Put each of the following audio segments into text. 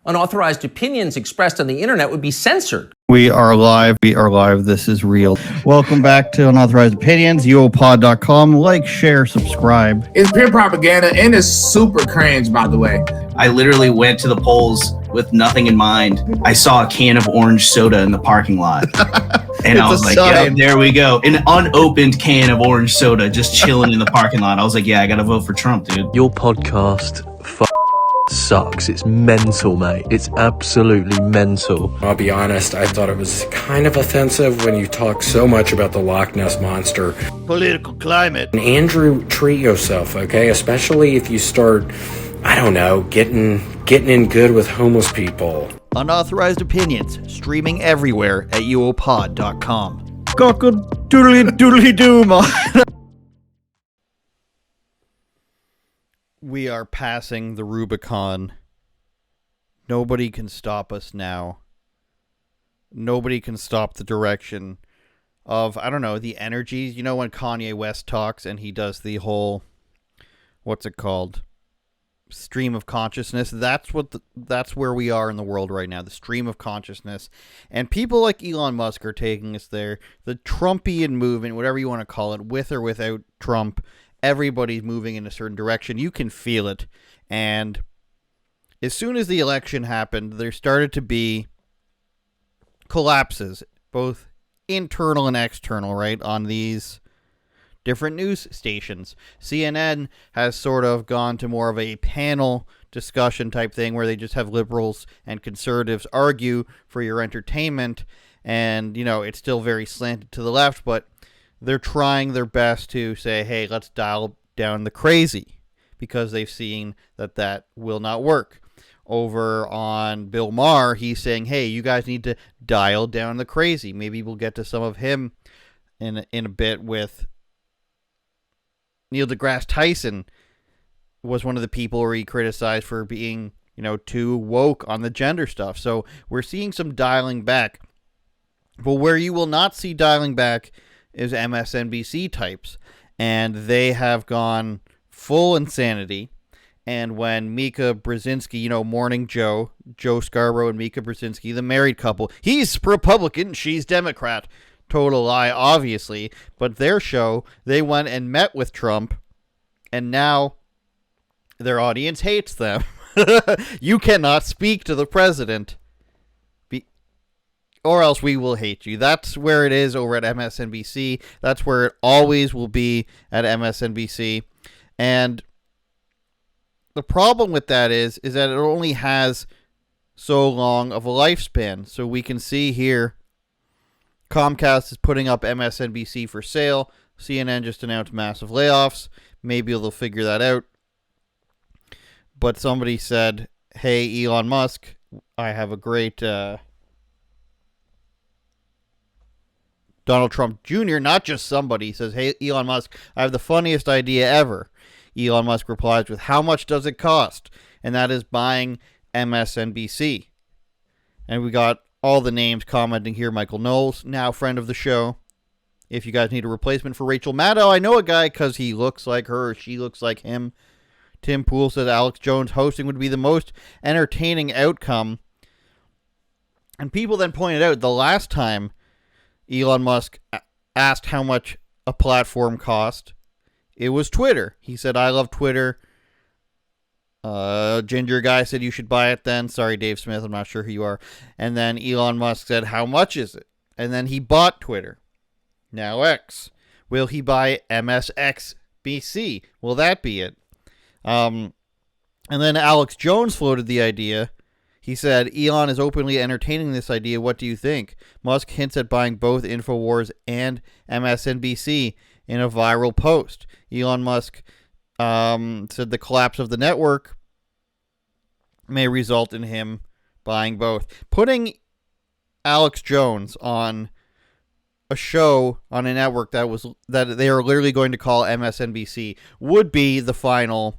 Unauthorized opinions expressed on the internet would be censored. We are live. We are live. This is real. Welcome back to Unauthorized Opinions, UOPod.com. Like, share, subscribe. It's pure propaganda and it's super cringe, by the way. I literally went to the polls with nothing in mind. I saw a can of orange soda in the parking lot. And I was like, yeah, there we go. An unopened can of orange soda just chilling in the parking lot. I was like, yeah, I got to vote for Trump, dude. Your podcast sucks. It's mental, mate. It's absolutely mental. I'll be honest, I thought it was kind of offensive when you talk so much about the Loch Ness Monster. Political climate. And Andrew, treat yourself, okay? Especially if you start, I don't know, getting in good with homeless people. Unauthorized Opinions, streaming everywhere at uopod.com. Cock-a-doodly-doodly-doo, man. We are passing the Rubicon. Nobody can stop us now. Nobody can stop the direction of, I don't know, the energies. You know when Kanye West talks and he does the whole, what's it called? Stream of consciousness. That's where we are in the world right now, the stream of consciousness. And people like Elon Musk are taking us there. The Trumpian movement, whatever you want to call it, with or without Trump, everybody's moving in a certain direction. You can feel it. And as soon as the election happened, there started to be collapses, both internal and external, right, on these different news stations. CNN has sort of gone to more of a panel discussion type thing where they just have liberals and conservatives argue for your entertainment. And, you know, it's still very slanted to the left, but they're trying their best to say, hey, let's dial down the crazy, because they've seen that will not work. Over on Bill Maher, he's saying, hey, you guys need to dial down the crazy. Maybe we'll get to some of him in a bit with Neil deGrasse Tyson. Was one of the people where he criticized for being, you know, too woke on the gender stuff. So we're seeing some dialing back. But where you will not see dialing back is MSNBC types, and they have gone full insanity. And when Mika Brzezinski, you know, Morning Joe Scarborough and Mika Brzezinski, the married couple, he's Republican, she's Democrat. Total lie, obviously. But their show, they went and met with Trump, and now their audience hates them. You cannot speak to the president, or else we will hate you. That's where it is over at MSNBC. That's where it always will be at MSNBC. And the problem with that is that it only has so long of a lifespan. So we can see here, Comcast is putting up MSNBC for sale. CNN just announced massive layoffs. Maybe they'll figure that out. But somebody said, hey, Elon Musk, I have a great... Donald Trump Jr., not just somebody, says, hey, Elon Musk, I have the funniest idea ever. Elon Musk replies with, how much does it cost? And that is buying MSNBC. And we got all the names commenting here. Michael Knowles, now friend of the show. If you guys need a replacement for Rachel Maddow, I know a guy because he looks like her or she looks like him. Tim Poole says Alex Jones hosting would be the most entertaining outcome. And people then pointed out the last time Elon Musk asked how much a platform cost, it was Twitter. He said, I love Twitter. Ginger guy said you should buy it then. Sorry, Dave Smith, I'm not sure who you are. And then Elon Musk said, how much is it? And then he bought Twitter. Now X. Will he buy MSXBC? Will that be it? And then Alex Jones floated the idea. He said, Elon is openly entertaining this idea. What do you think? Musk hints at buying both InfoWars and MSNBC in a viral post. Elon Musk said the collapse of the network may result in him buying both. Putting Alex Jones on a show on a network that they are literally going to call MSNBC would be the final,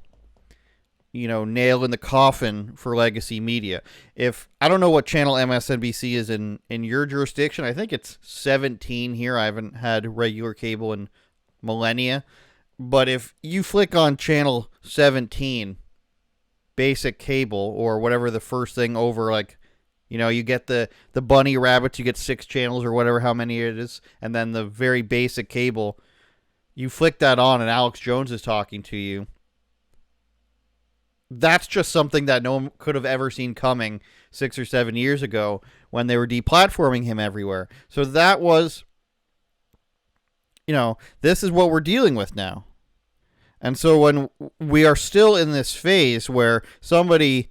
you know, nail in the coffin for legacy media. If I don't know what channel MSNBC is in your jurisdiction, I think it's 17 here. I haven't had regular cable in millennia, but if you flick on channel 17, basic cable or whatever the first thing over, like, you know, you get the bunny rabbits, you get 6 channels or whatever, how many it is, and then the very basic cable, you flick that on and Alex Jones is talking to you. That's just something that no one could have ever seen coming 6 or 7 years ago when they were deplatforming him everywhere. So that was, you know, this is what we're dealing with now. And so when we are still in this phase where somebody,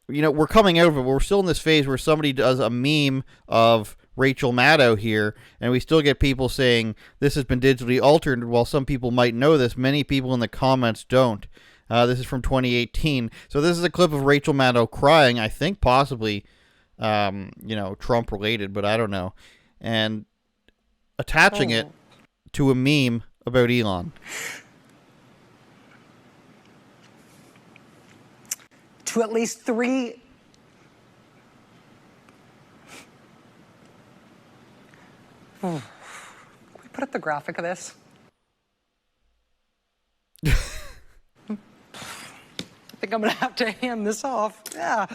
you know, we're coming out of it, but we're still in this phase where somebody does a meme of Rachel Maddow here, and we still get people saying this has been digitally altered. While some people might know this, many people in the comments don't. This is from 2018. So this is a clip of Rachel Maddow crying, I think possibly, you know, Trump related, but I don't know. And attaching it to a meme about Elon. To at least 3... Can we put up the graphic of this? I think I'm going to have to hand this off. Yeah.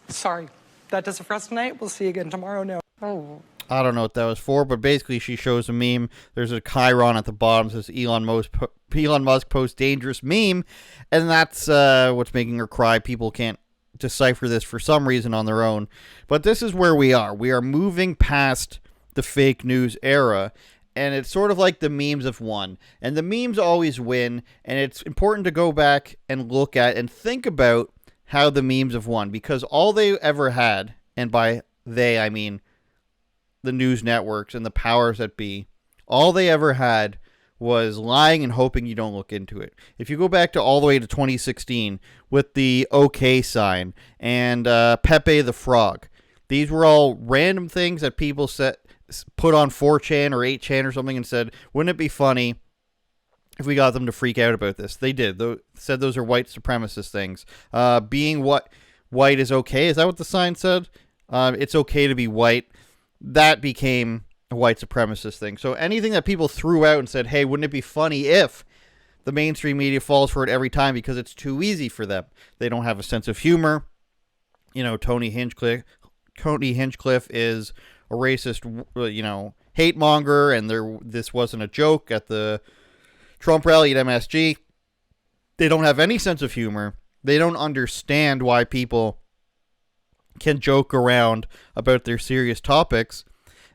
Sorry. That does it for us tonight. We'll see you again tomorrow. No. Oh. I don't know what that was for, but basically she shows a meme. There's a chyron at the bottom that says Elon Musk posts dangerous meme, and that's what's making her cry. People can't decipher this for some reason on their own. But this is where we are. We are moving past the fake news era, and it's sort of like the memes have won. And the memes always win, and it's important to go back and look at and think about how the memes have won, because all they ever had, and by they I mean the news networks and the powers that be, all they ever had was lying and hoping you don't look into it. If you go back to all the way to 2016 with the OK sign and Pepe the Frog, these were all random things that people put on 4chan or 8chan or something and said, wouldn't it be funny if we got them to freak out about this? They did. Said those are white supremacist things. Being white is okay. Is that what the sign said? It's okay to be white. That became a white supremacist thing. So anything that people threw out and said, hey, wouldn't it be funny if the mainstream media falls for it every time because it's too easy for them. They don't have a sense of humor. You know, Tony Hinchcliffe is a racist, you know, hate monger, and this wasn't a joke at the Trump rally at MSG. They don't have any sense of humor. They don't understand why people can joke around about their serious topics.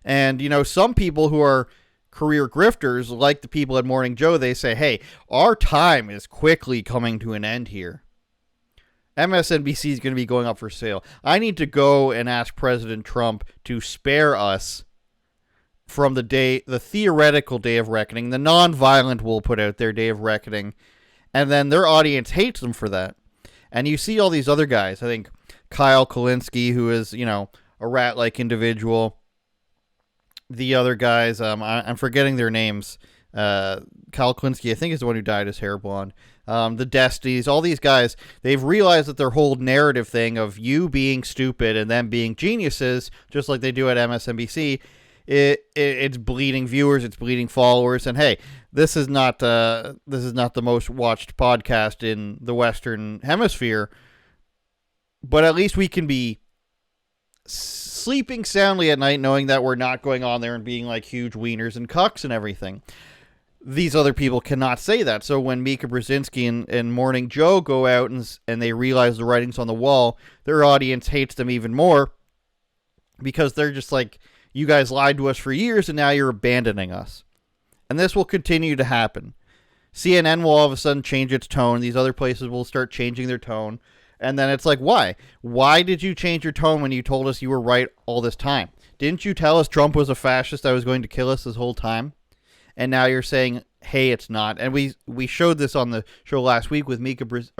And, you know, some people who are career grifters, like the people at Morning Joe, they say, hey, our time is quickly coming to an end here. MSNBC is going to be going up for sale. I need to go and ask President Trump to spare us from the theoretical day of reckoning. The non-violent will put out their day of reckoning, and then their audience hates them for that. And you see all these other guys. I think Kyle Kulinski, who is, you know, a rat-like individual. The other guys, I'm forgetting their names. Kyle Kulinski, I think, is the one who dyed his hair blonde. The Destinies, all these guys, they've realized that their whole narrative thing of you being stupid and them being geniuses, just like they do at MSNBC, it's bleeding viewers, it's bleeding followers. And hey, this is not the most watched podcast in the Western Hemisphere, but at least we can be sleeping soundly at night knowing that we're not going on there and being like huge wieners and cucks and everything. These other people cannot say that. So when Mika Brzezinski and Morning Joe go out and they realize the writing's on the wall, their audience hates them even more because they're just like, you guys lied to us for years and now you're abandoning us. And this will continue to happen. CNN will all of a sudden change its tone. These other places will start changing their tone. And then it's like, why? Why did you change your tone when you told us you were right all this time? Didn't you tell us Trump was a fascist that was going to kill us this whole time? And now you're saying, hey, it's not. And we showed this on the show last week with Mika's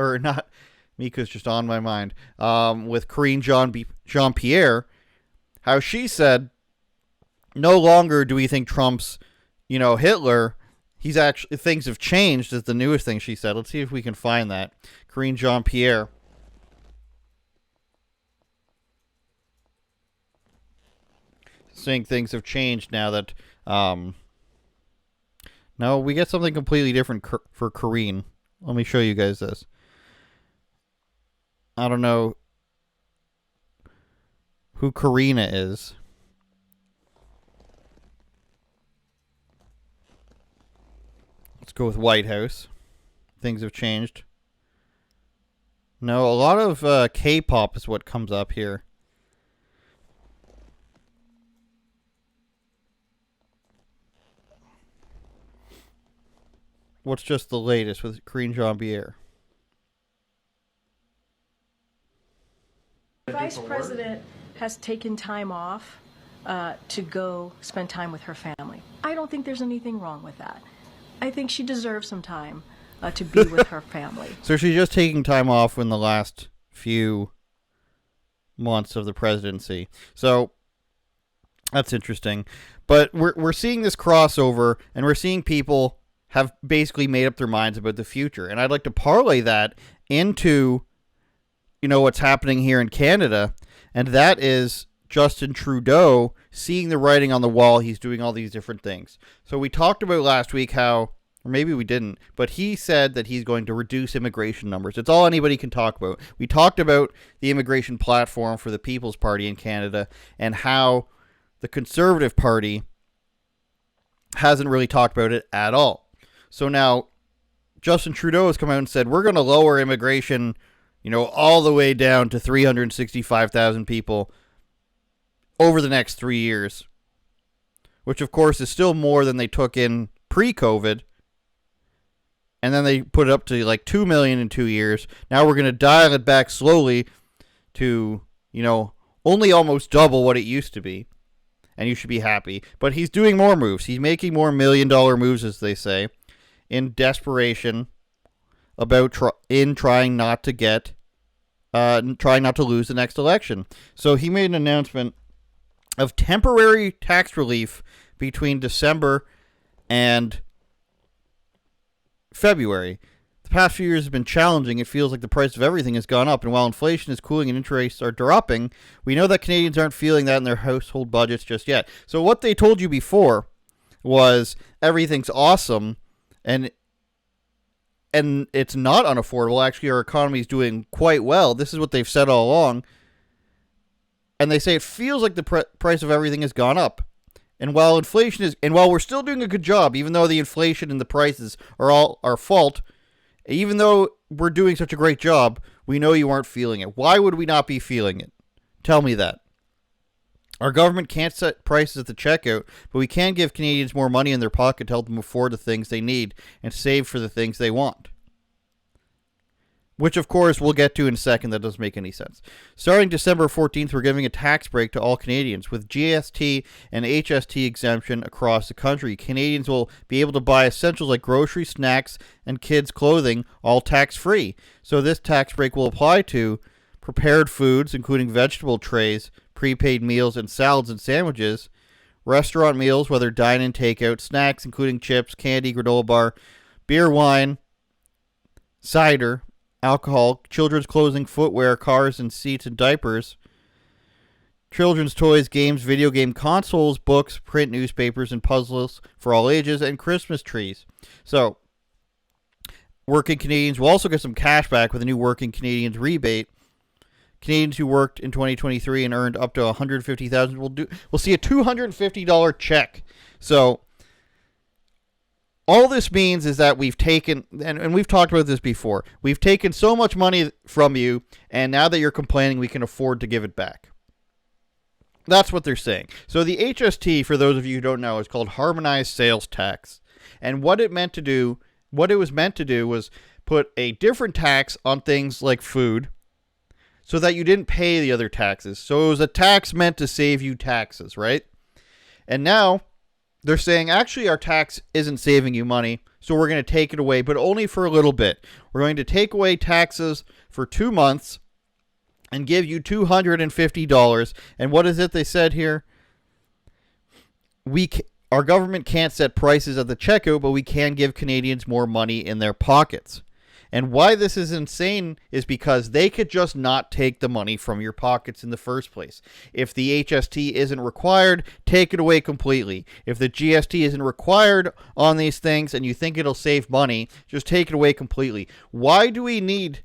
just on my mind, with Karine Jean-Pierre, how she said, no longer do we think Trump's, you know, Hitler. He's actually, things have changed is the newest thing she said. Let's see if we can find that. Karine Jean-Pierre. Saying things have changed now that, no, we get something completely different for Karine. Let me show you guys this. I don't know who Karina is. Let's go with White House. Things have changed. No, a lot of K-pop is what comes up here. What's just the latest with Karine Jean-Pierre? The Vice President has taken time off to go spend time with her family. I don't think there's anything wrong with that. I think she deserves some time to be with her family. So she's just taking time off in the last few months of the presidency. So that's interesting. But we're seeing this crossover, and we're seeing people have basically made up their minds about the future. And I'd like to parlay that into, what's happening here in Canada. And that is Justin Trudeau seeing the writing on the wall. He's doing all these different things. So we talked about last week how, or maybe we didn't, but he said that he's going to reduce immigration numbers. It's all anybody can talk about. We talked about the immigration platform for the People's Party in Canada and how the Conservative Party hasn't really talked about it at all. So now Justin Trudeau has come out and said, we're going to lower immigration, all the way down to 365,000 people over the next 3 years, which of course is still more than they took in pre-COVID. And then they put it up to like 2 million in 2 years. Now we're going to dial it back slowly to, only almost double what it used to be. And you should be happy. But he's doing more moves. He's making more $1 million moves, as they say, in desperation about trying not to lose the next election. So he made an announcement of temporary tax relief between December and February. The past few years have been challenging. It feels like the price of everything has gone up, and while inflation is cooling and interest rates are dropping, we know that Canadians aren't feeling that in their household budgets just yet. So what they told you before was everything's awesome, and it's not unaffordable. Actually, our economy is doing quite well. This is what they've said all along. And they say it feels like the price of everything has gone up. And while we're still doing a good job, even though the inflation and the prices are all our fault, even though we're doing such a great job, we know you aren't feeling it. Why would we not be feeling it? Tell me that. Our government can't set prices at the checkout, but we can give Canadians more money in their pocket to help them afford the things they need and save for the things they want. Which, of course, we'll get to in a second. That doesn't make any sense. Starting December 14th, we're giving a tax break to all Canadians. With GST and HST exemption across the country, Canadians will be able to buy essentials like groceries, snacks, and kids' clothing, all tax-free. So this tax break will apply to prepared foods, including vegetable trays, prepaid meals and salads and sandwiches, restaurant meals, whether dine-in, takeout, snacks, including chips, candy, granola bar, beer, wine, cider, alcohol, children's clothing, footwear, cars and seats and diapers, children's toys, games, video game consoles, books, print newspapers, and puzzles for all ages, and Christmas trees. So, working Canadians will also get some cash back with a new Working Canadians rebate. Canadians who worked in 2023 and earned up to $150,000 will see a $250 check. So all this means is that we've taken, and we've talked about this before, we've taken so much money from you, and now that you're complaining, we can afford to give it back. That's what they're saying. So the HST, for those of you who don't know, is called Harmonized Sales Tax. And what it was meant to do was put a different tax on things like food, so that you didn't pay the other taxes. So it was a tax meant to save you taxes, right? And now they're saying, actually, our tax isn't saving you money, so we're going to take it away, but only for a little bit. We're going to take away taxes for 2 months and give you $250. And what is it they said here? Our government can't set prices at the checkout, but we can give Canadians more money in their pockets. And why this is insane is because they could just not take the money from your pockets in the first place. If the HST isn't required, take it away completely. If the GST isn't required on these things and you think it'll save money, just take it away completely. Why do we need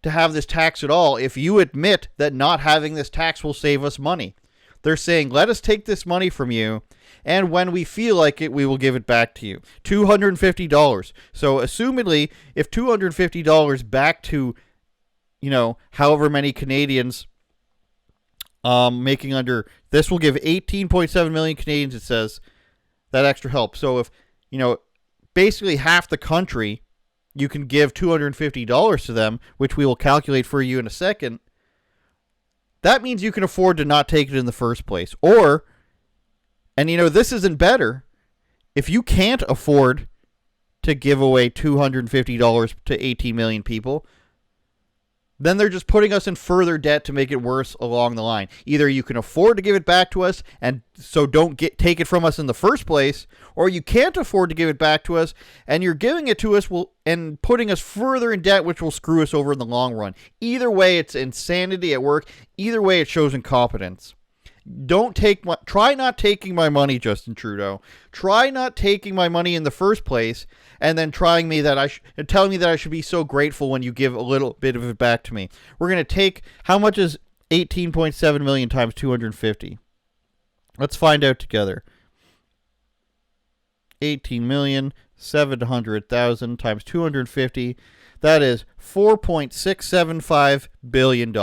to have this tax at all if you admit that not having this tax will save us money. They're saying, let us take this money from you, and when we feel like it, we will give it back to you. $250. So, assumedly, if $250 back to, however many Canadians making under, this will give 18.7 million Canadians, it says, that extra help. So, if, basically half the country, you can give $250 to them, which we will calculate for you in a second. That means you can afford to not take it in the first place. Or, and this isn't better, if you can't afford to give away $250 to 18 million people, then they're just putting us in further debt to make it worse along the line. Either you can afford to give it back to us, and so don't take it from us in the first place, or you can't afford to give it back to us, and you're giving it to us and putting us further in debt, which will screw us over in the long run. Either way, it's insanity at work. Either way, it shows incompetence. Try not taking my money, Justin Trudeau. Try not taking my money in the first place, and then telling me that I should be so grateful when you give a little bit of it back to me. We're going to take, how much is 18.7 million times 250? Let's find out together. 18,700,000 times 250. That is $4.675 billion.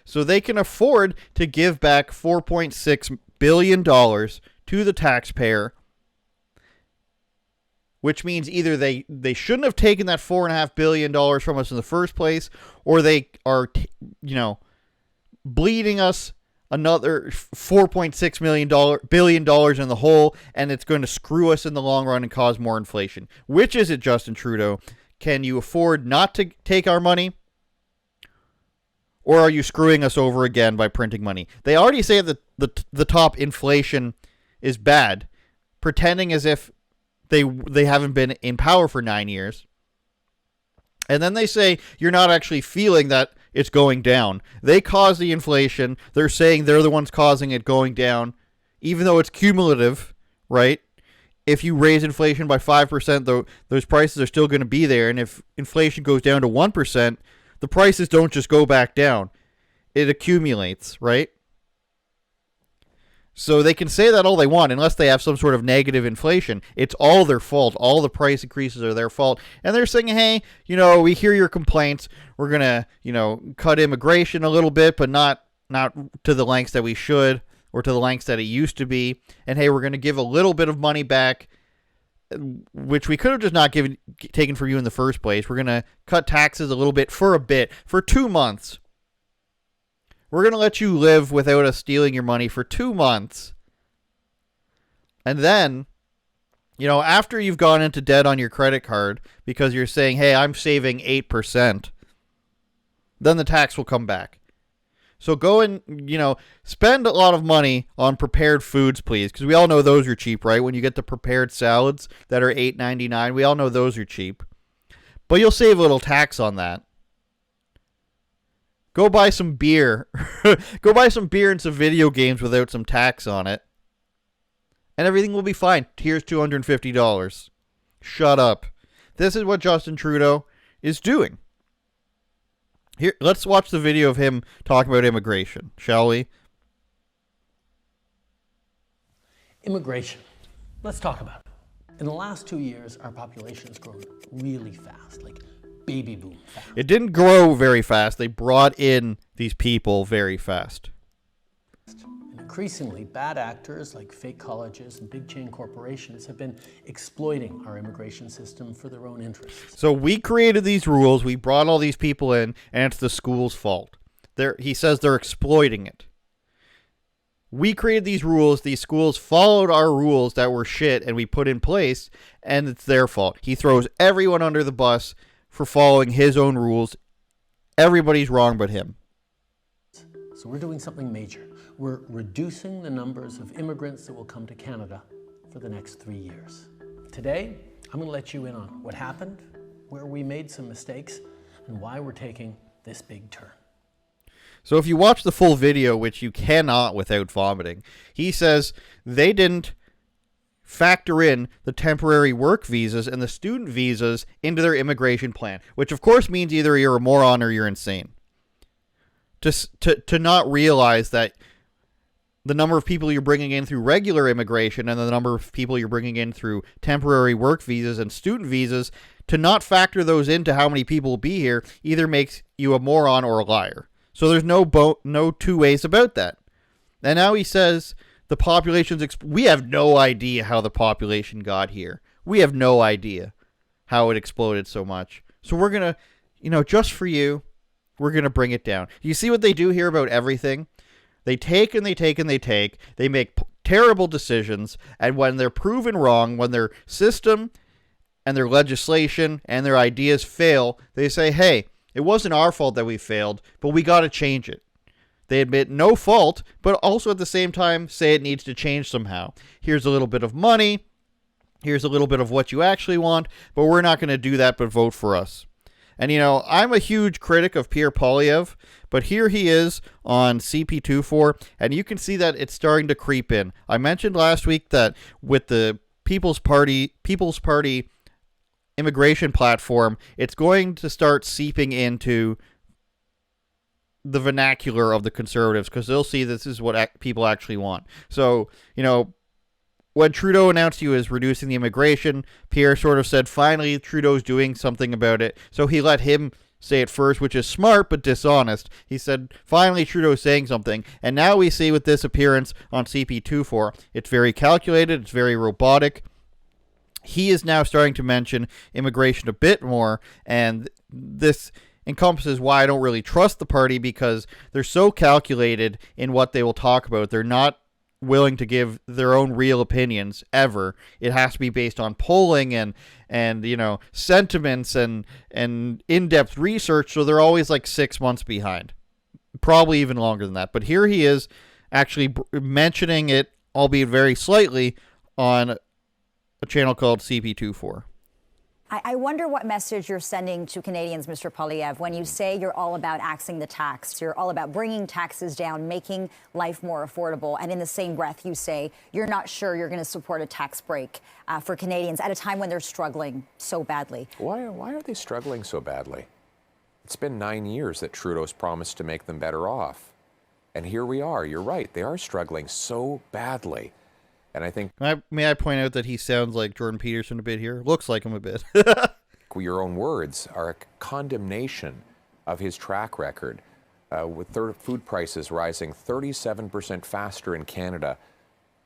So they can afford to give back $4.6 billion to the taxpayer, which means either they shouldn't have taken that $4.5 billion from us in the first place, or they are, bleeding us another $4.6 billion in the hole, and it's going to screw us in the long run and cause more inflation. Which is it, Justin Trudeau? Can you afford not to take our money? Or are you screwing us over again by printing money? They already say that the top inflation is bad, pretending as if they haven't been in power for 9 years. And then they say you're not actually feeling that it's going down. They cause the inflation. They're saying they're the ones causing it going down, even though it's cumulative, right? If you raise inflation by 5%, though, those prices are still going to be there. And if inflation goes down to 1%, the prices don't just go back down. It accumulates, right? So they can say that all they want, unless they have some sort of negative inflation. It's all their fault. All the price increases are their fault. And they're saying, hey, we hear your complaints. We're going to, cut immigration a little bit, but not to the lengths that we should, or to the lengths that it used to be. And hey, we're going to give a little bit of money back, which we could have just not taken from you in the first place. We're going to cut taxes a bit, for 2 months. We're going to let you live without us stealing your money for 2 months. And then, after you've gone into debt on your credit card because you're saying, hey, I'm saving 8%, then the tax will come back. So go and, spend a lot of money on prepared foods, please, because we all know those are cheap, right? When you get the prepared salads that are $8.99, we all know those are cheap. But you'll save a little tax on that. Go buy some beer. Go buy some beer and some video games without some tax on it. And everything will be fine. Here's $250. Shut up. This is what Justin Trudeau is doing. Here, let's watch the video of him talking about immigration, shall we? Immigration. Let's talk about it. In the last 2 years, our population has grown really fast, like baby boom fast. It didn't grow very fast. They brought in these people very fast. And increasingly, bad actors like fake colleges and big chain corporations have been exploiting our immigration system for their own interests. So we created these rules. We brought all these people in, and it's the school's fault. He says they're exploiting it. We created these rules. These schools followed our rules that were shit and we put in place, and it's their fault. He throws everyone under the bus for following his own rules. Everybody's wrong but him. So we're doing something major. We're reducing the numbers of immigrants that will come to Canada for the next 3 years. Today, I'm going to let you in on what happened, where we made some mistakes, and why we're taking this big turn. So if you watch the full video, which you cannot without vomiting, he says they didn't factor in the temporary work visas and the student visas into their immigration plan, which of course means either you're a moron or you're insane. To not realize that the number of people you're bringing in through regular immigration and the number of people you're bringing in through temporary work visas and student visas, to not factor those into how many people will be here either makes you a moron or a liar. So there's no two ways about that. And now he says the population's... we have no idea how the population got here. We have no idea how it exploded so much. So we're going to, just for you, we're going to bring it down. You see what they do here about everything? They take and they take and they take. They make terrible decisions. And when they're proven wrong, when their system and their legislation and their ideas fail, they say, hey, it wasn't our fault that we failed, but we got to change it. They admit no fault, but also at the same time say it needs to change somehow. Here's a little bit of money. Here's a little bit of what you actually want, but we're not going to do that, but vote for us. And, I'm a huge critic of Pierre Poilievre, but here he is on CP24, and you can see that it's starting to creep in. I mentioned last week that with the People's Party immigration platform, it's going to start seeping into the vernacular of the conservatives because they'll see this is what people actually want. So, when Trudeau announced he was reducing the immigration, Pierre sort of said, finally, Trudeau's doing something about it. So he let him say it first, which is smart but dishonest. He said, finally, Trudeau's saying something. And now we see with this appearance on CP24, it's very calculated, it's very robotic. He is now starting to mention immigration a bit more, and this encompasses why I don't really trust the party, because they're so calculated in what they will talk about. They're not willing to give their own real opinions ever. It has to be based on polling and sentiments and in-depth research, so they're always like 6 months behind, probably even longer than that. But here he is actually mentioning it, albeit very slightly, on a channel called CP24. I wonder what message you're sending to Canadians, Mr. Poilievre, when you say you're all about axing the tax, you're all about bringing taxes down, making life more affordable, and in the same breath you say you're not sure you're going to support a tax break for Canadians at a time when they're struggling so badly. Why are they struggling so badly? It's been 9 years that Trudeau's promised to make them better off. And here we are. You're right. They are struggling so badly. And I think... May I point out that he sounds like Jordan Peterson a bit here? Looks like him a bit. Your own words are a condemnation of his track record, with food prices rising 37% faster in Canada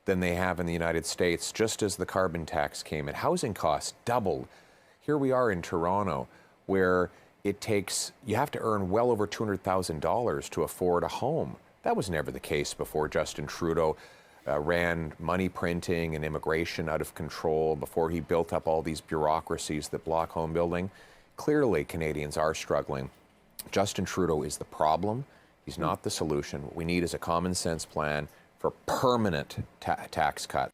than they have in the United States, just as the carbon tax came in. Housing costs doubled. Here we are in Toronto, where you have to earn well over $200,000 to afford a home. That was never the case before Justin Trudeau ran money printing and immigration out of control, before he built up all these bureaucracies that block home building. Clearly, Canadians are struggling. Justin Trudeau is the problem. He's not the solution. What we need is a common sense plan for permanent tax cut.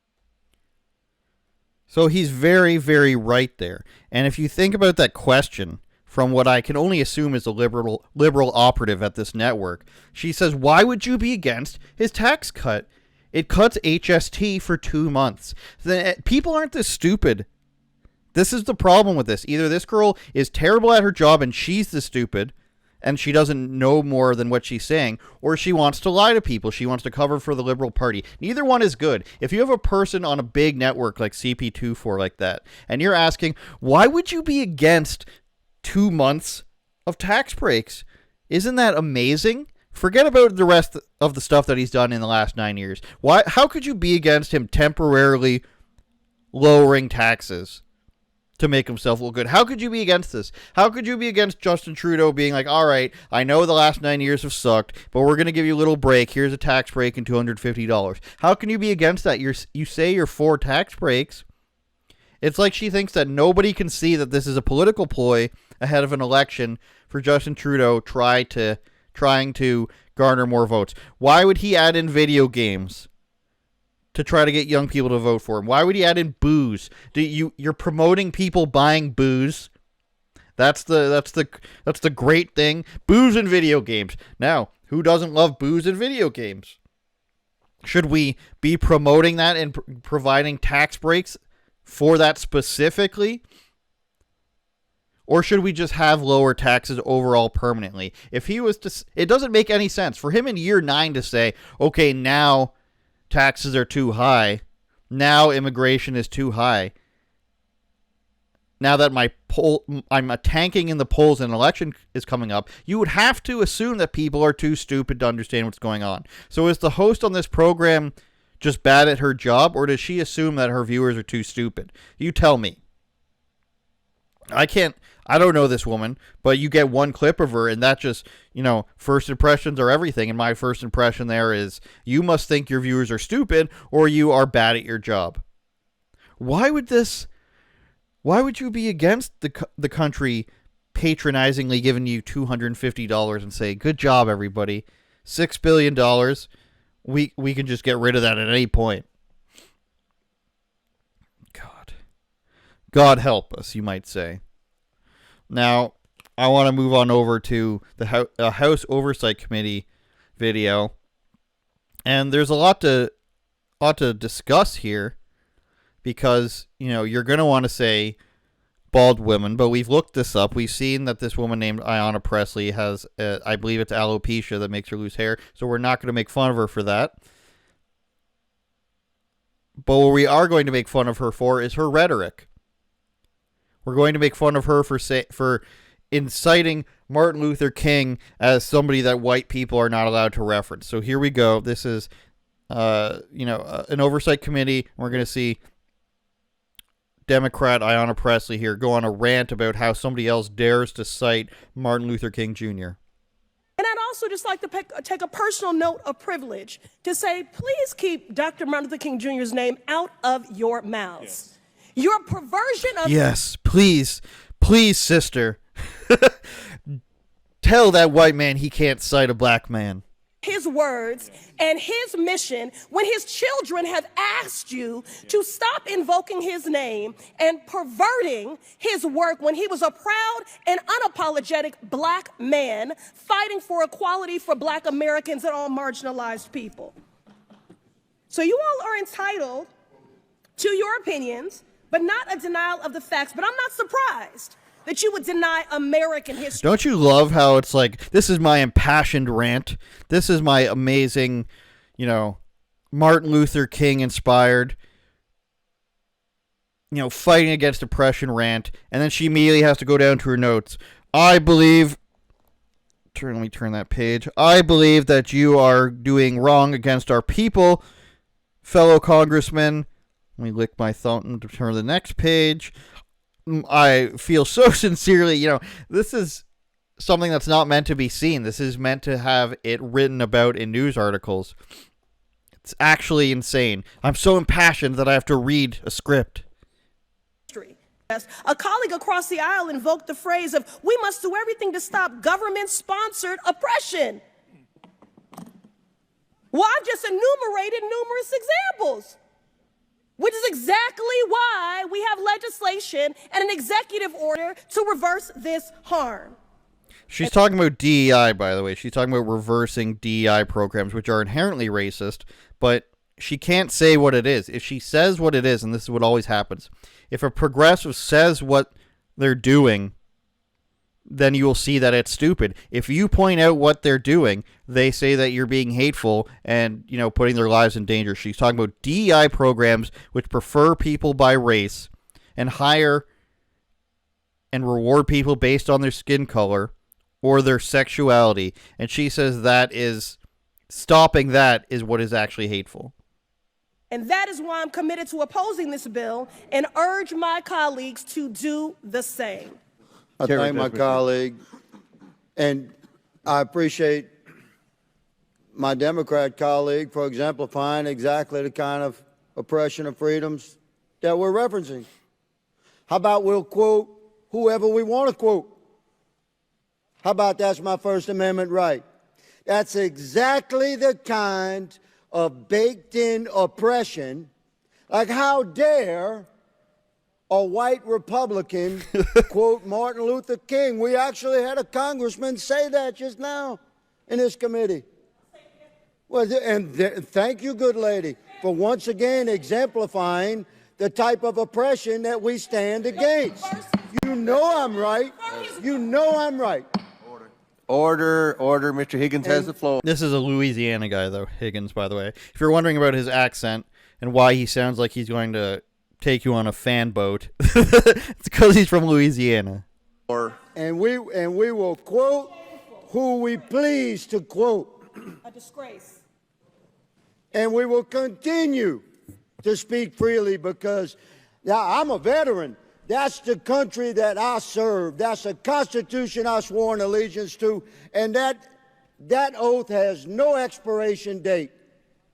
So he's very, very right there. And if you think about that question from what I can only assume is a liberal operative at this network, she says, why would you be against his tax cut? It cuts HST for 2 months. People aren't this stupid. This is the problem with this. Either this girl is terrible at her job and she's the stupid, and she doesn't know more than what she's saying, or she wants to lie to people. She wants to cover for the Liberal Party. Neither one is good. If you have a person on a big network like CP24 like that, and you're asking, why would you be against 2 months of tax breaks? Isn't that amazing? Forget about the rest of the stuff that he's done in the last 9 years. How could you be against him temporarily lowering taxes to make himself look good? How could you be against this? How could you be against Justin Trudeau being like, all right, I know the last 9 years have sucked, but we're going to give you a little break. Here's a tax break and $250. How can you be against that? You say you're for tax breaks. It's like she thinks that nobody can see that this is a political ploy ahead of an election for Justin Trudeau trying to garner more votes. Why would he add in video games to try to get young people to vote for him? Why would he add in booze? You're promoting people buying booze? That's the great thing. Booze and video games. Now, who doesn't love booze and video games? Should we be promoting that and providing tax breaks for that specifically? Or should we just have lower taxes overall permanently? If he was to, it doesn't make any sense for him in year 9 to say, okay, now taxes are too high. Now immigration is too high. Now that I'm tanking in the polls and an election is coming up, you would have to assume that people are too stupid to understand what's going on. So is the host on this program just bad at her job, or does she assume that her viewers are too stupid? You tell me. I don't know this woman, but you get one clip of her, and that just, first impressions are everything. And my first impression there is, you must think your viewers are stupid, or you are bad at your job. Why would you be against the country patronizingly giving you $250 and say, good job, everybody, $6 billion, we can just get rid of that at any point? God help us, you might say. Now, I want to move on over to the House Oversight Committee video. And there's a lot to discuss here because, you're going to want to say bald women, but we've looked this up. We've seen that this woman named Ayanna Pressley has, I believe it's alopecia that makes her lose hair, so we're not going to make fun of her for that. But what we are going to make fun of her for is her rhetoric. We're going to make fun of her for inciting Martin Luther King as somebody that white people are not allowed to reference. So here we go. This is, an oversight committee. We're going to see Democrat Ayanna Pressley here go on a rant about how somebody else dares to cite Martin Luther King Jr. And I'd also just like to take a personal note of privilege to say, please keep Dr. Martin Luther King Jr.'s name out of your mouths. Yes. Your perversion of... Yes, please, sister. Tell that white man he can't cite a black man. His words and his mission when his children have asked you to stop invoking his name and perverting his work when he was a proud and unapologetic black man fighting for equality for black Americans and all marginalized people. So you all are entitled to your opinions, but not a denial of the facts. But I'm not surprised that you would deny American history. Don't you love how it's like, this is my impassioned rant. This is my amazing, Martin Luther King inspired, fighting against oppression rant. And then she immediately has to go down to her notes. Let me turn that page. I believe that you are doing wrong against our people, fellow congressmen. Let me lick my thumb to turn to the next page. I feel so sincerely, this is something that's not meant to be seen. This is meant to have it written about in news articles. It's actually insane. I'm so impassioned that I have to read a script. A colleague across the aisle invoked the phrase of, we must do everything to stop government-sponsored oppression. Well, I've just enumerated numerous examples. Which is exactly why we have legislation and an executive order to reverse this harm. She's talking about DEI, by the way. She's talking about reversing DEI programs, which are inherently racist, but she can't say what it is. If she says what it is, and this is what always happens, if a progressive says what they're doing, then you will see that it's stupid. If you point out what they're doing, they say that you're being hateful and, putting their lives in danger. She's talking about DEI programs which prefer people by race and hire and reward people based on their skin color or their sexuality. And she says stopping that is what is actually hateful. And that is why I'm committed to opposing this bill and urge my colleagues to do the same. I thank my colleague, and I appreciate my Democrat colleague for exemplifying exactly the kind of oppression of freedoms that we're referencing. How about we'll quote whoever we want to quote? How about that's my First Amendment right? That's exactly the kind of baked-in oppression. Like, how dare a white Republican quote Martin Luther King? We actually had a congressman say that just now in this committee. Well, thank you, good lady, for once again exemplifying the type of oppression that we stand against. You know I'm right. You know I'm right. Order. Mr. Higgins has the floor. This is a Louisiana guy, though, Higgins, by the way. If you're wondering about his accent and why he sounds like he's going to take you on a fan boat, it's because he's from Louisiana. And we will quote who we please to quote. A disgrace. And we will continue to speak freely because I'm a veteran. That's the country that I serve. That's the Constitution I swore an allegiance to. And that oath has no expiration date.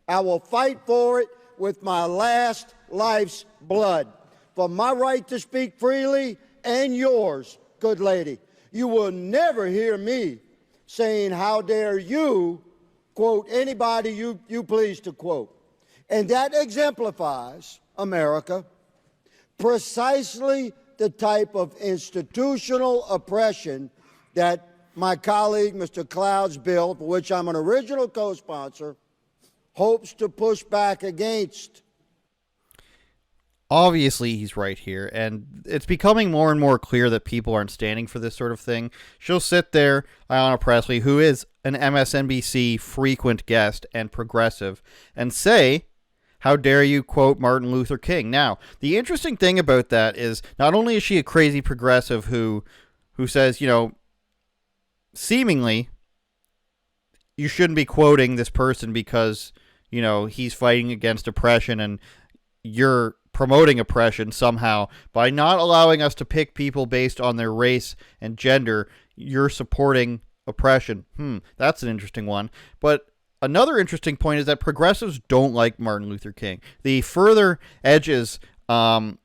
I will fight for it with my last life's blood. For my right to speak freely and yours, good lady. You will never hear me saying, how dare you quote anybody you please to quote. And that exemplifies, America, precisely the type of institutional oppression that my colleague, Mr. Cloud's bill, for which I'm an original co-sponsor, hopes to push back against. Obviously, he's right here, and it's becoming more and more clear that people aren't standing for this sort of thing. She'll sit there, Ayanna Pressley, who is an MSNBC frequent guest and progressive, and say, how dare you quote Martin Luther King? Now, the interesting thing about that is not only is she a crazy progressive who says, seemingly you shouldn't be quoting this person because, he's fighting against oppression and you're promoting oppression somehow by not allowing us to pick people based on their race and gender. You're supporting oppression. That's an interesting one. But another interesting point is that progressives don't like Martin Luther King. The further edges, don't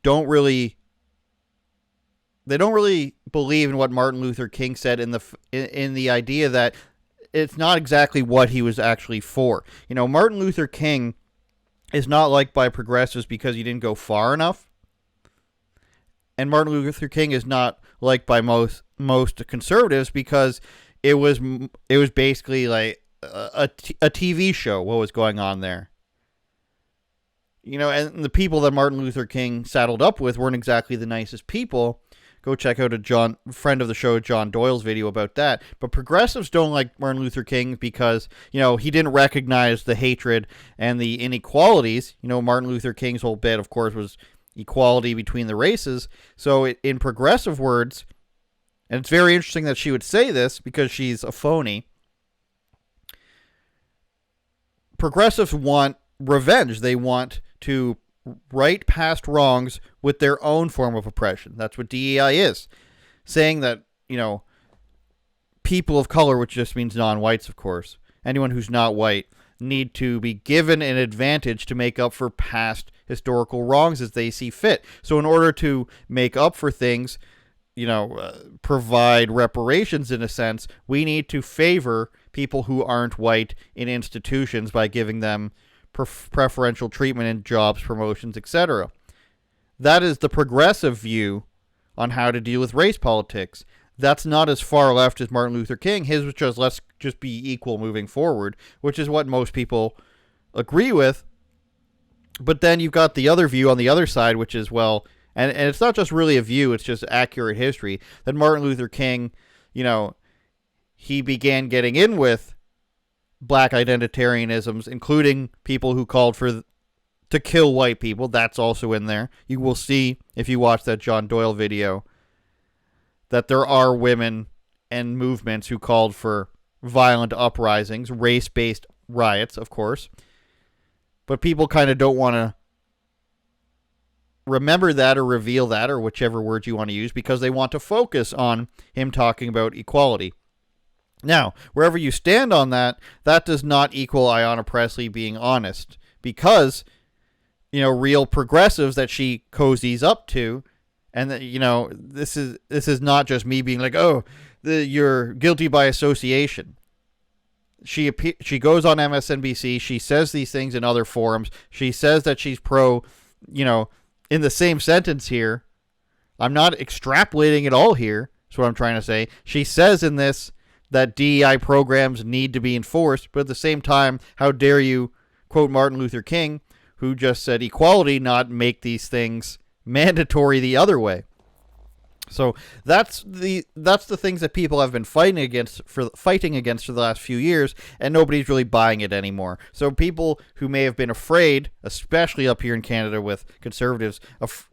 really believe in what Martin Luther King said in the idea that it's not exactly what he was actually for. Martin Luther King is not liked by progressives because he didn't go far enough. And Martin Luther King is not liked by most conservatives because it was basically like a TV show what was going on there. And the people that Martin Luther King saddled up with weren't exactly the nicest people. Go check out a friend of the show, John Doyle's video about that. But progressives don't like Martin Luther King because, he didn't recognize the hatred and the inequalities. Martin Luther King's whole bit, of course, was equality between the races. So in progressive words, and it's very interesting that she would say this because she's a phony, progressives want revenge. They want to right past wrongs with their own form of oppression. That's what DEI is. Saying that, people of color, which just means non-whites, of course, anyone who's not white, need to be given an advantage to make up for past historical wrongs as they see fit. So in order to make up for things, provide reparations in a sense, we need to favor people who aren't white in institutions by giving them preferential treatment in jobs, promotions, etc. That is the progressive view on how to deal with race politics. That's not as far left as Martin Luther King. His was just, let's just be equal moving forward, which is what most people agree with. But then you've got the other view on the other side, which is, well, and it's not just really a view, it's just accurate history, that Martin Luther King, he began getting in with black identitarianisms, including people who called to kill white people. That's also in there. You will see, if you watch that John Doyle video, that there are women and movements who called for violent uprisings, race-based riots, of course. But people kind of don't want to remember that or reveal that, or whichever word you want to use, because they want to focus on him talking about equality. Now, wherever you stand on that, that does not equal Ayanna Pressley being honest, because, real progressives that she cozies up to, and that, this is not just me being like, oh, you're guilty by association. She goes on MSNBC, she says these things in other forums, she says that she's pro, in the same sentence here. I'm not extrapolating it all here, that's what I'm trying to say. She says in this that DEI programs need to be enforced, but at the same time, how dare you quote Martin Luther King, who just said equality, not make these things mandatory the other way. So that's the things that people have been fighting against for the last few years, and nobody's really buying it anymore. So people who may have been afraid, especially up here in Canada with conservatives,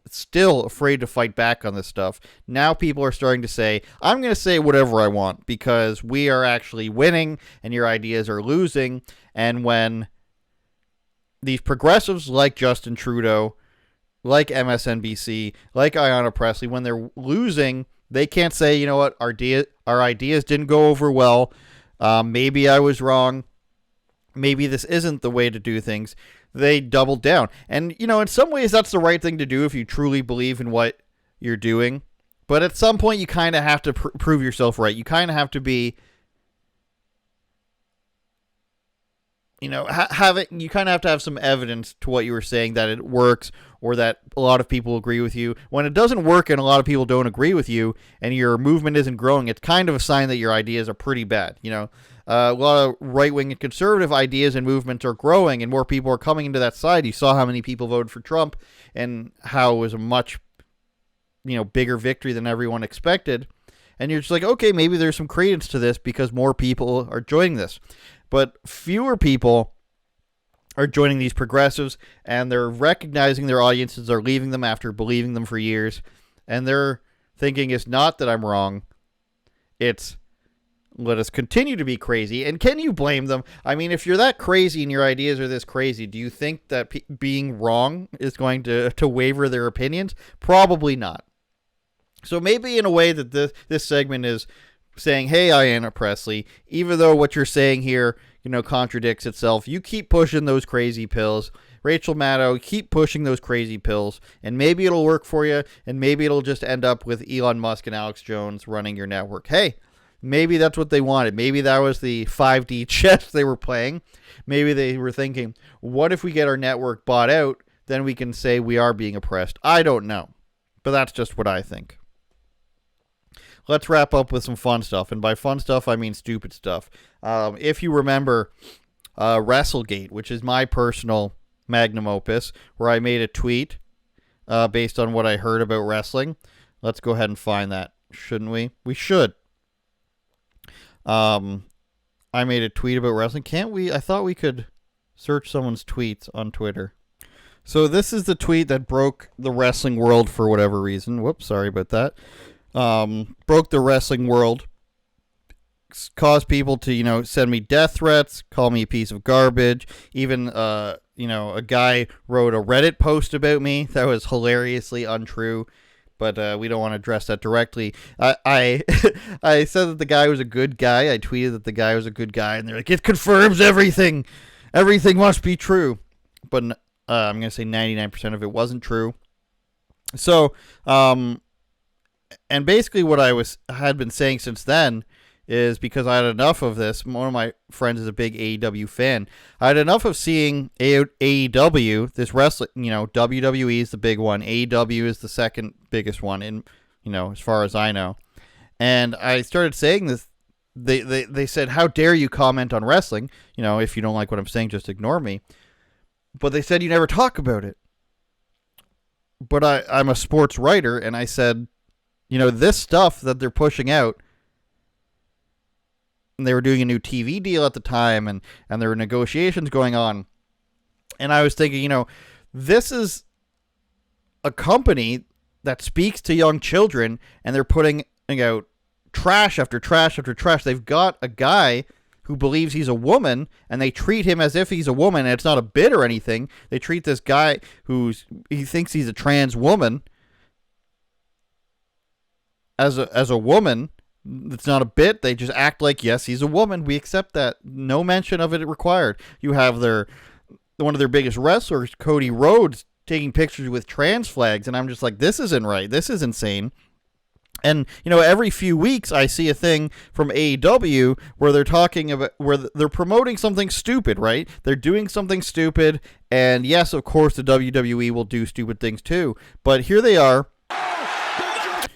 still afraid to fight back on this stuff. Now people are starting to say, I'm going to say whatever I want because we are actually winning and your ideas are losing. And when these progressives like Justin Trudeau, like MSNBC, like Ayanna Pressley, when they're losing, they can't say, you know what, our ideas didn't go over well. Maybe I was wrong. Maybe this isn't the way to do things. They doubled down. And, you know, in some ways that's the right thing to do if you truly believe in what you're doing. But at some point you kind of have to prove yourself right. You kind of have to be, you know, you kind of have to have some evidence to what you were saying that it works or that a lot of people agree with you. When it doesn't work and a lot of people don't agree with you and your movement isn't growing, it's kind of a sign that your ideas are pretty bad. You know, a lot of right-wing and conservative ideas and movements are growing and more people are coming into that side. You saw how many people voted for Trump and how it was a much, you know, bigger victory than everyone expected. And you're just like, okay, maybe there's some credence to this because more people are joining this. But fewer people are joining these progressives, and they're recognizing their audiences are leaving them after believing them for years. And they're thinking it's not that I'm wrong. It's let us continue to be crazy. And can you blame them? I mean, if you're that crazy and your ideas are this crazy, do you think that being wrong is going to waver their opinions? Probably not. So maybe in a way that this segment is saying, hey, Ayanna Pressley, even though what you're saying here, you know, contradicts itself, you keep pushing those crazy pills. Rachel Maddow, keep pushing those crazy pills, and maybe it'll work for you, and maybe it'll just end up with Elon Musk and Alex Jones running your network. Hey, maybe that's what they wanted. Maybe that was the 5D chess they were playing. Maybe they were thinking, what if we get our network bought out? Then we can say we are being oppressed. I don't know, but that's just what I think. Let's wrap up with some fun stuff. And by fun stuff, I mean stupid stuff. If you remember WrestleGate, which is my personal magnum opus, where I made a tweet based on what I heard about wrestling. Let's go ahead and find that, shouldn't we? We should. I made a tweet about wrestling. Can't we? I thought we could search someone's tweets on Twitter. So this is the tweet that broke the wrestling world for whatever reason. Whoops, sorry about that. Broke the wrestling world, caused people to, you know, send me death threats, call me a piece of garbage. Even, you know, a guy wrote a Reddit post about me that was hilariously untrue, but we don't want to address that directly. I said that the guy was a good guy. I tweeted that the guy was a good guy, and they're like, it confirms everything. Everything must be true. But I'm going to say 99% of it wasn't true. So, and basically what I had been saying since then is because I had enough of this. One of my friends is a big AEW fan. I had enough of seeing AEW, this wrestling, you know, WWE is the big one. AEW is the second biggest one, in, you know, as far as I know. And I started saying this. They said, how dare you comment on wrestling? You know, if you don't like what I'm saying, just ignore me. But they said you never talk about it. But I'm a sports writer, and I said, you know, this stuff that they're pushing out, and they were doing a new TV deal at the time, and there were negotiations going on. And I was thinking, you know, this is a company that speaks to young children, and they're putting out trash after trash after trash. They've got a guy who believes he's a woman, and they treat him as if he's a woman, and it's not a bit or anything. They treat this guy he thinks he's a trans woman as a woman. It's not a bit. They just act like, yes, he's a woman. We accept that. No mention of it required. You have one of their biggest wrestlers, Cody Rhodes, taking pictures with trans flags, and I'm just like, this isn't right. This is insane. And, you know, every few weeks I see a thing from AEW where they're talking about, where they're promoting something stupid, right? They're doing something stupid, and yes, of course, the WWE will do stupid things too. But here they are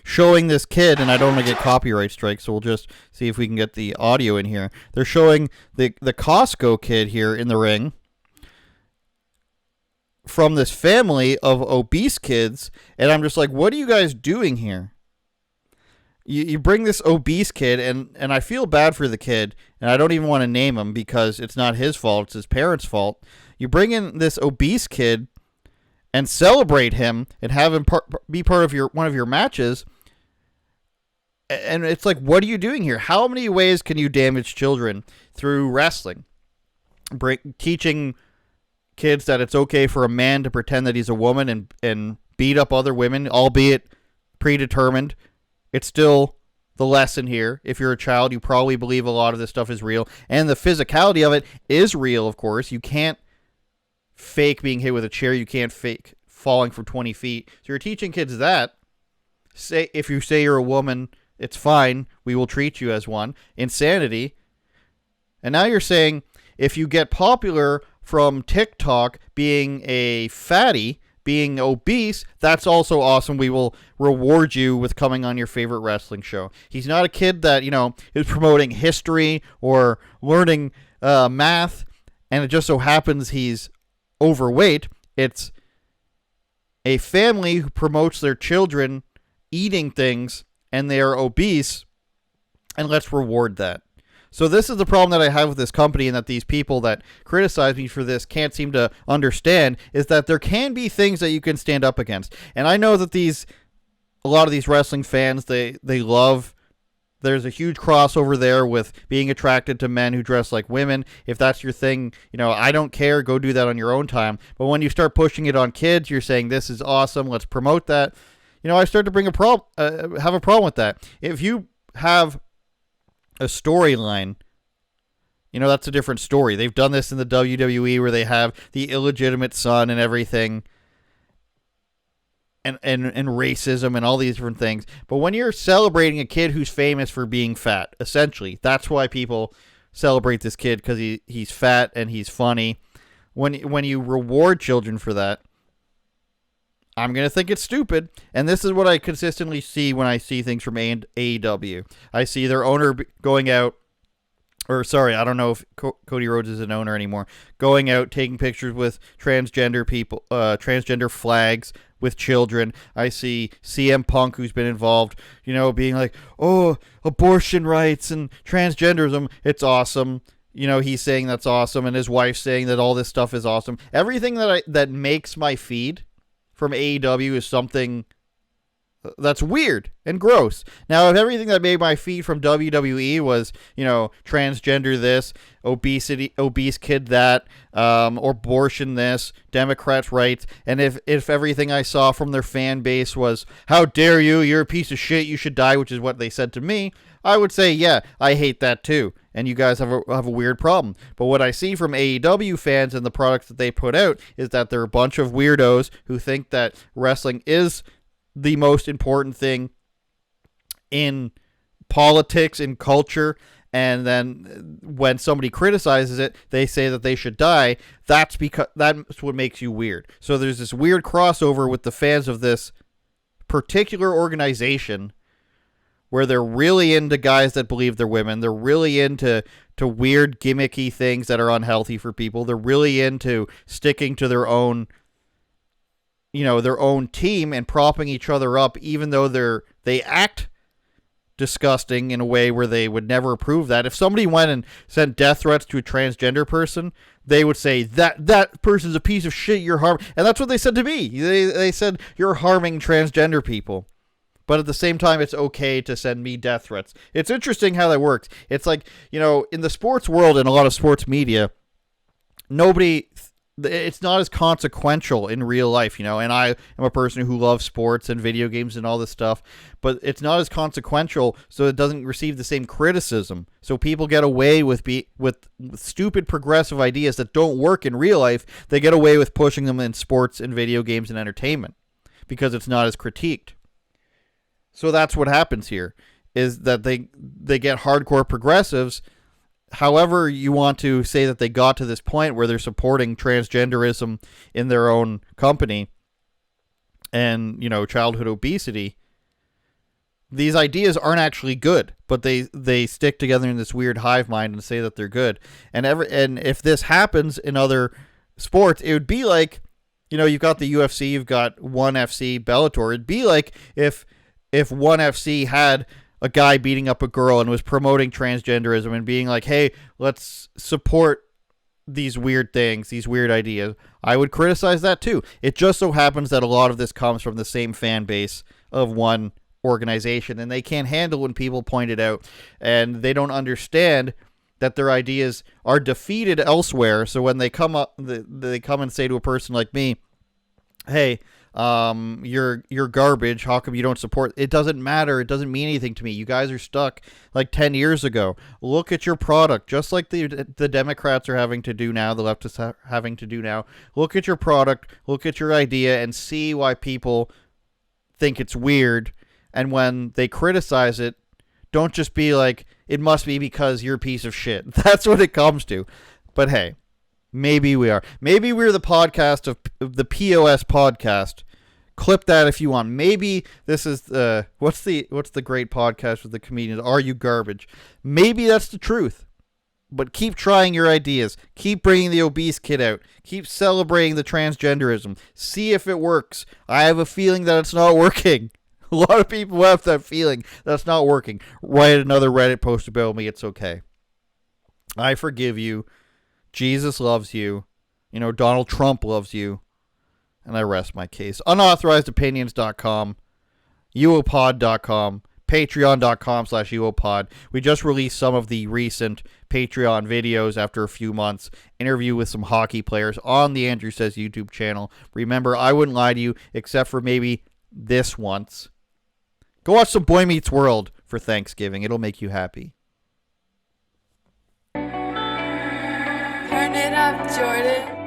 showing this kid, and I don't want to get copyright strikes, so we'll just see if we can get the audio in here. They're showing the Costco kid here in the ring from this family of obese kids, and I'm just like, what are you guys doing here? You bring this obese kid, and I feel bad for the kid, and I don't even want to name him because it's not his fault, it's his parents' fault. You bring in this obese kid and celebrate him and have him be part of one of your matches, and it's like, what are you doing here? How many ways can you damage children through wrestling? Teaching kids that it's okay for a man to pretend that he's a woman and beat up other women, albeit predetermined. It's still the lesson here. If you're a child, you probably believe a lot of this stuff is real. And the physicality of it is real, of course. You can't fake being hit with a chair. You can't fake falling from 20 feet. So you're teaching kids that. If you say you're a woman, it's fine. We will treat you as one. Insanity. And now you're saying if you get popular from TikTok being a fatty, being obese, that's also awesome. We will reward you with coming on your favorite wrestling show. He's not a kid that, is promoting history or learning math, and it just so happens he's overweight. It's a family who promotes their children eating things, and they are obese, and let's reward that. So this is the problem that I have with this company, and that these people that criticize me for this can't seem to understand, is that there can be things that you can stand up against. And I know that a lot of these wrestling fans, they love, there's a huge crossover there with being attracted to men who dress like women. If that's your thing, I don't care. Go do that on your own time. But when you start pushing it on kids, you're saying this is awesome, let's promote that. I start to have a problem with that. If you have a storyline, that's a different story. They've done this in the WWE where they have the illegitimate son and everything, and racism and all these different things. But when you're celebrating a kid who's famous for being fat, essentially, that's why people celebrate this kid, because he's fat and he's funny. When you reward children for that, I'm going to think it's stupid. And this is what I consistently see when I see things from AEW. I see their owner going out, I don't know if Cody Rhodes is an owner anymore, going out, taking pictures with transgender people, transgender flags with children. I see CM Punk, who's been involved, being like, oh, abortion rights and transgenderism, it's awesome. He's saying that's awesome, and his wife's saying that all this stuff is awesome. Everything that makes my feed from AEW is something that's weird and gross. Now, if everything that made my feed from WWE was, transgender this, obese kid that, or abortion this, Democrats rights, and if everything I saw from their fan base was, how dare you, you're a piece of shit, you should die, which is what they said to me, I would say, yeah, I hate that too, and you guys have a weird problem. But what I see from AEW fans and the products that they put out is that they're a bunch of weirdos who think that wrestling is the most important thing in politics, in culture, and then when somebody criticizes it, they say that they should die. That's what makes you weird. So there's this weird crossover with the fans of this particular organization, where they're really into guys that believe they're women. They're really into weird gimmicky things that are unhealthy for people. They're really into sticking to their own team and propping each other up, even though they act disgusting in a way where they would never approve that. If somebody went and sent death threats to a transgender person, they would say that person's a piece of shit, you're harming. And that's what they said to me. They said, you're harming transgender people. But at the same time, it's okay to send me death threats. It's interesting how that works. It's like, in the sports world and a lot of sports media, it's not as consequential in real life, and I am a person who loves sports and video games and all this stuff, but it's not as consequential, so it doesn't receive the same criticism. So people get away with stupid progressive ideas that don't work in real life. They get away with pushing them in sports and video games and entertainment because it's not as critiqued. So that's what happens here, is that they get hardcore progressives. However you want to say that they got to this point where they're supporting transgenderism in their own company and, childhood obesity, these ideas aren't actually good, but they stick together in this weird hive mind and say that they're good. And if this happens in other sports, it would be like, you've got the UFC, you've got ONE FC, Bellator. It'd be like if ONE FC had a guy beating up a girl and was promoting transgenderism and being like, hey, let's support these weird things, these weird ideas. I would criticize that too. It just so happens that a lot of this comes from the same fan base of one organization, and they can't handle when people point it out, and they don't understand that their ideas are defeated elsewhere. So when they come up, they come and say to a person like me, hey, you're garbage, how come you don't support? It doesn't matter. It doesn't mean anything to me. You guys are stuck like 10 years ago. Look at your product, just like the Democrats are having to do now, the leftists are having to do now. Look at your product, look at your idea, and see why people think it's weird. And when they criticize it, don't just be like, it must be because you're a piece of shit. That's what it comes to. But hey, maybe we are. Maybe we're the podcast of the POS podcast. Clip that if you want. Maybe this is what's the great podcast with the comedians? Are You Garbage? Maybe that's the truth. But keep trying your ideas. Keep bringing the obese kid out. Keep celebrating the transgenderism. See if it works. I have a feeling that it's not working. A lot of people have that feeling that's not working. Write another Reddit post about me. It's okay. I forgive you. Jesus loves you. Donald Trump loves you. And I rest my case. UnauthorizedOpinions.com. UOPod.com. Patreon.com/UOPod. We just released some of the recent Patreon videos after a few months. Interview with some hockey players on the Andrew Says YouTube channel. Remember, I wouldn't lie to you except for maybe this once. Go watch some Boy Meets World for Thanksgiving. It'll make you happy. Turn it up, Jordan.